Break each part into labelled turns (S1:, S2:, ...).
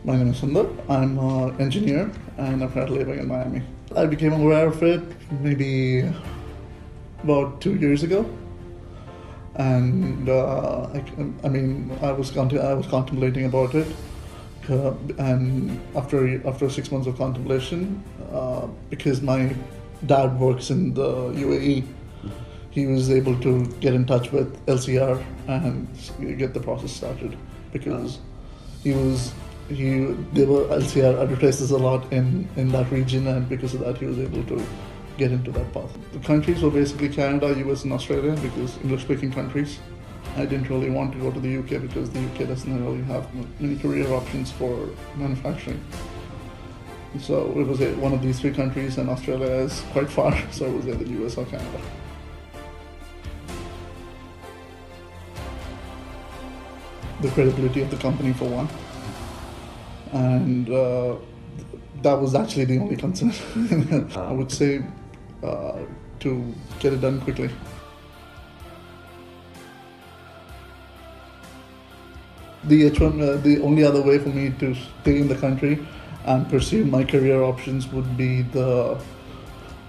S1: My name is Sundar. I'm an engineer and I'm currently living in Miami. I became aware of it maybe about 2 years ago, and I was contemplating about it, and after 6 months of contemplation, because my dad works in the UAE, he was able to get in touch with LCR and get the process started because there were LCR advertises a lot in that region, and because of that he was able to get into that path. The countries were basically Canada, US and Australia, because English speaking countries. I didn't really want to go to the UK because the UK doesn't really have many career options for manufacturing. So it was one of these three countries, and Australia is quite far, so it was either US or Canada. The credibility of the company for one, and that was actually the only concern. I would say to get it done quickly. The H1, the only other way for me to stay in the country and pursue my career options would be the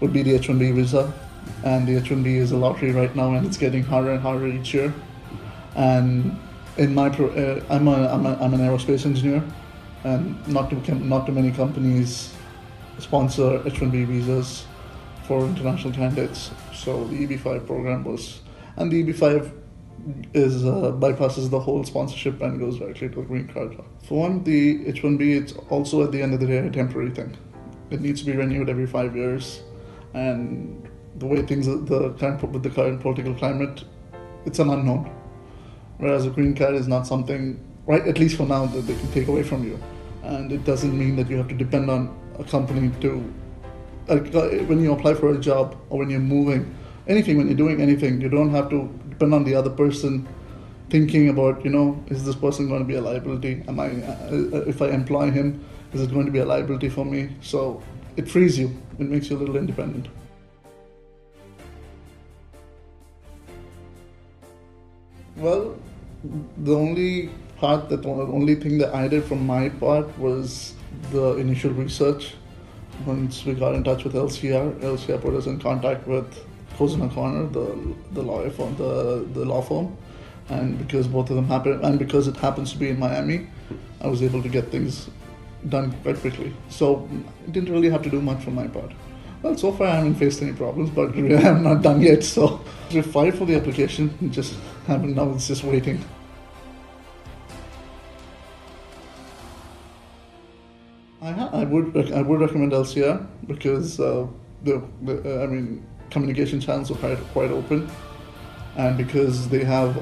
S1: H1B visa, and the H1B is a lottery right now, and it's getting harder and harder each year. And in my I'm an aerospace engineer, and not too many companies sponsor H1B visas for international candidates. So the EB-5 program was, and the EB-5 is bypasses the whole sponsorship and goes directly to a green card. For one, the H1B, it's also at the end of the day a temporary thing. It needs to be renewed every 5 years, and the way things with the current political climate, it's an unknown. Whereas a green card is not something, right, at least for now, that they can take away from you. And it doesn't mean that you have to depend on a company to, when you apply for a job or when you're moving, anything, when you're doing anything, you don't have to depend on the other person thinking about, is this person going to be a liability? If I employ him, is it going to be a liability for me? So it frees you, it makes you a little independent. Well, the only thing that I did from my part was the initial research. Once we got in touch with LCR put us in contact with Cozen O'Connor, the lawyer firm, the law firm, and because both of them happened, and because it happens to be in Miami, I was able to get things done quite quickly. So I didn't really have to do much from my part. Well, so far I haven't faced any problems, but I'm not done yet. So we filed for the application, just haven't, now it's just waiting. I would recommend LCR because communication channels are quite open, and because they have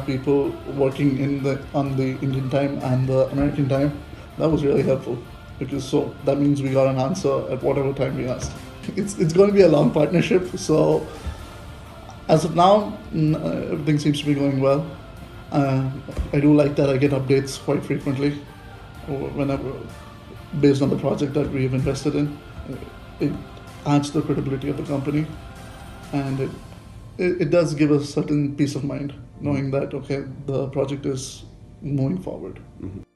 S1: people working on the Indian time and the American time, that was really helpful. Because that means we got an answer at whatever time we asked. It's going to be a long partnership, so as of now, everything seems to be going well. I do like that I get updates quite frequently, whenever, based on the project that we have invested in. It adds to the credibility of the company, and it does give a certain peace of mind knowing that, okay, the project is moving forward. Mm-hmm.